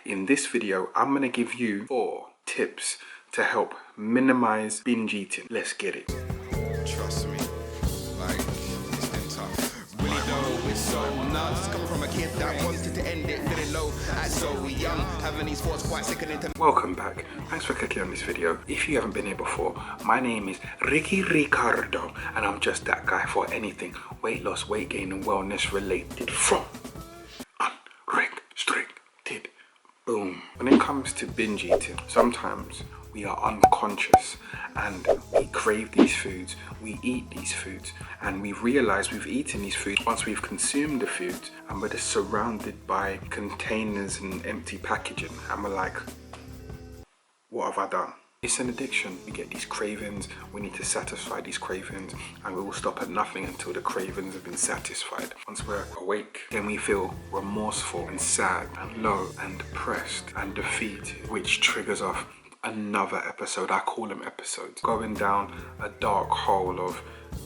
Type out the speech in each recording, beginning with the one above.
In this video, I'm going to give you 4 tips to help minimize binge eating. Let's get it. Trust me, like, it's been tough. Really though, it's so nuts. Coming from a kid that wanted to end it, didn't know at so young. Having these thoughts quite sickening to. Welcome back. Thanks for clicking on this video. If you haven't been here before, my name is Ricky Ricardo, and I'm just that guy for anything weight loss, weight gain, and wellness related from unrestricted. Boom. When it comes to binge eating, sometimes we are unconscious and we crave these foods, we eat these foods, and we realize we've eaten these foods once we've consumed the foods, and we're just surrounded by containers and empty packaging, and we're like, what have I done? It's an addiction. We get these cravings, we need to satisfy these cravings, and we will stop at nothing until the cravings have been satisfied. Once we're awake, then we feel remorseful and sad and low and depressed and defeated, which triggers off another episode. I call them episodes. Going down a dark hole of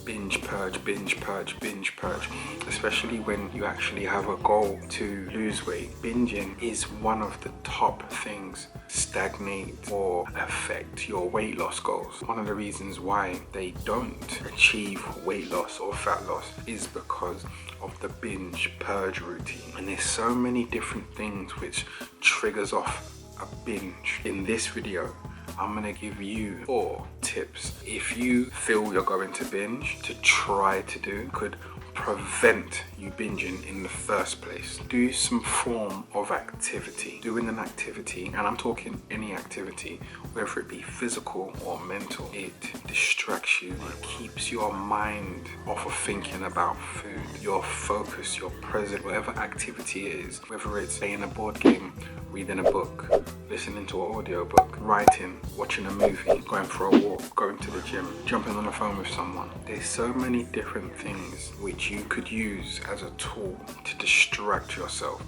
binge purge, binge purge, binge purge, especially when you actually have a goal to lose weight. Binging is one of the top things stagnate or affect your weight loss goals. One of the reasons why they don't achieve weight loss or fat loss is because of the binge purge routine. And there's so many different things which triggers off a binge. In this video, I'm gonna give you 4 tips if you feel you're going to binge to try to do could prevent you binging in the first place. Do some form of activity. Doing an activity, and I'm talking any activity, whether it be physical or mental, it distracts you, it keeps your mind off of thinking about food, your focus, your present, whatever activity it is, whether it's playing a board game, reading a book, listening to an audiobook, writing, watching a movie, going for a walk, going to the gym, jumping on the phone with someone. There's so many different things which you could use as a tool to distract yourself.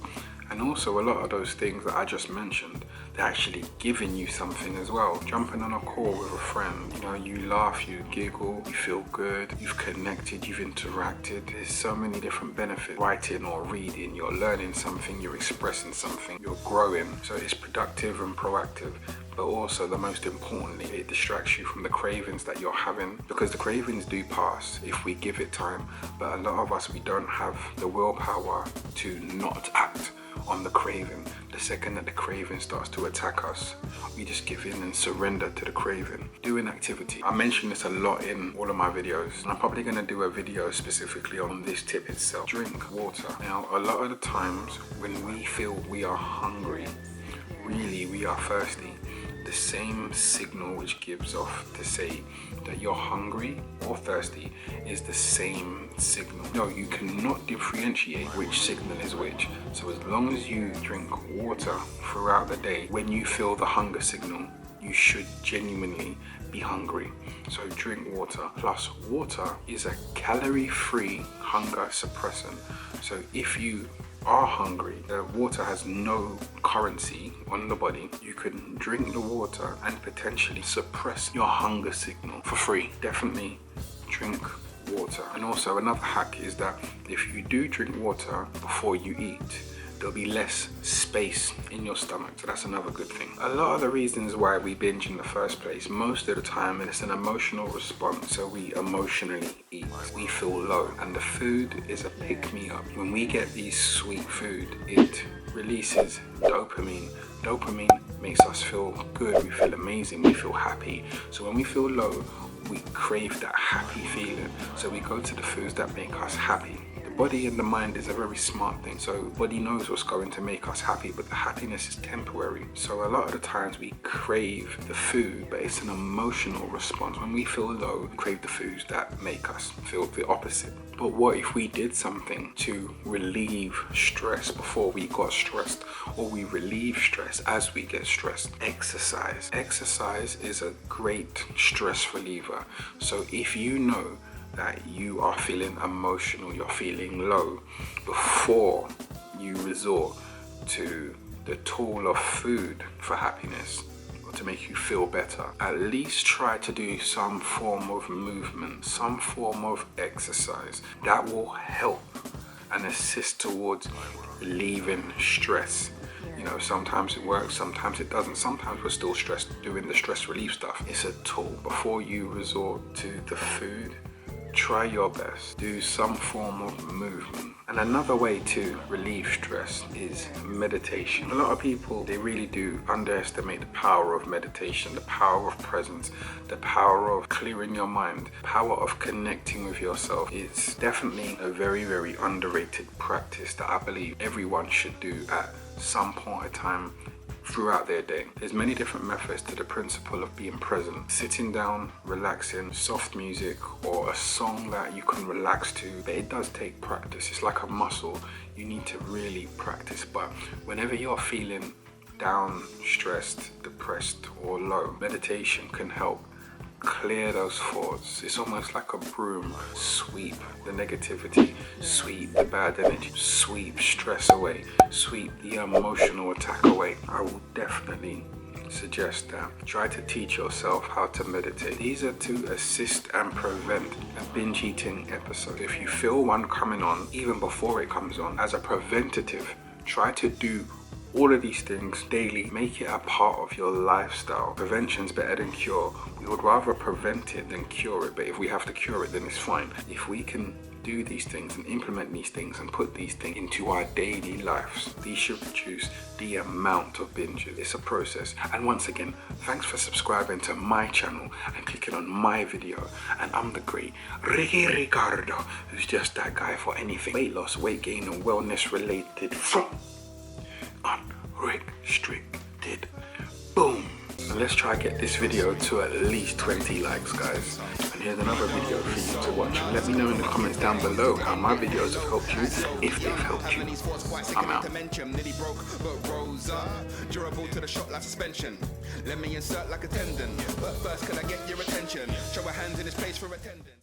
And also a lot of those things that I just mentioned, they're actually giving you something as well. Jumping on a call with a friend, you laugh, you giggle, you feel good, you've connected, you've interacted. There's so many different benefits. Writing or reading, you're learning something, you're expressing something, you're growing. So it's productive and proactive. But also, the most importantly, it distracts you from the cravings that you're having, because the cravings do pass if we give it time. But a lot of us, we don't have the willpower to not act on the craving. The second that the craving starts to attack us, we just give in and surrender to the craving. Do an activity. I mention this a lot in all of my videos, and I'm probably going to do a video specifically on this tip itself. Drink water. Now, a lot of the times when we feel we are hungry, really we are thirsty, the same signal which gives off to say that you're hungry or thirsty is the same signal. No, you cannot differentiate which signal is which. So as long as you drink water throughout the day, when you feel the hunger signal, you should genuinely be hungry. So drink water. Plus, water is a calorie-free hunger suppressant. So if you are hungry, the water has no currency on the body, you can drink the water and potentially suppress your hunger signal for free. Definitely drink water. And also another hack is that if you do drink water before you eat, there'll be less space in your stomach. So that's another good thing. A lot of the reasons why we binge in the first place, most of the time it's an emotional response. So we emotionally eat. We feel low, and the food is a pick-me-up. When we get these sweet food, it releases dopamine. Dopamine makes us feel good, we feel amazing, we feel happy. So when we feel low, we crave that happy feeling. So we go to the foods that make us happy. Body and the mind is a very smart thing. So body knows what's going to make us happy, but the happiness is temporary. So a lot of the times we crave the food, but it's an emotional response. When we feel low, we crave the foods that make us feel the opposite. But what if we did something to relieve stress before we got stressed, or we relieve stress as we get stressed? Exercise. Exercise is a great stress reliever. So if you know that you are feeling emotional, you're feeling low, before you resort to the tool of food for happiness or to make you feel better, at least try to do some form of movement, some form of exercise. That will help and assist towards relieving stress. You know, sometimes it works, sometimes it doesn't. Sometimes we're still stressed doing the stress relief stuff. It's a tool. Before you resort to the food, try your best. Do some form of movement. And another way to relieve stress is meditation. A lot of people, they really do underestimate the power of meditation, the power of presence, the power of clearing your mind, the power of connecting with yourself. It's definitely a very, very underrated practice that I believe everyone should do at some point in time throughout their day. There's many different methods to the principle of being present. Sitting down, relaxing, soft music, or a song that you can relax to. But it does take practice. It's like a muscle. You need to really practice. But whenever you're feeling down, stressed, depressed, or low, meditation can help clear those thoughts. It's almost like a broom. Sweep the negativity, sweep the bad energy, sweep stress away, sweep the emotional attack away. I will definitely suggest that. Try to teach yourself how to meditate. These are to assist and prevent a binge eating episode. If you feel one coming on, even before it comes on, as a preventative, try to do all of these things daily. Make it a part of your lifestyle. Prevention's better than cure. We would rather prevent it than cure it, but if we have to cure it, then it's fine. If we can do these things and implement these things and put these things into our daily lives, these should reduce the amount of binges. It's a process. And once again, thanks for subscribing to my channel and clicking on my video. And I'm the great Ricky Ricardo, who's just that guy for anything weight loss, weight gain, and wellness related from unrestricted. Boom. And let's try to get this video to at least 20 likes, guys. And here's another video for you to watch. And let me know in the comments down below how my videos have helped you, if they've helped you. I'm out. Durable to the shot like suspension. Let me insert like a tendon. But first, can I get your attention? Show a hand in this place for attendance.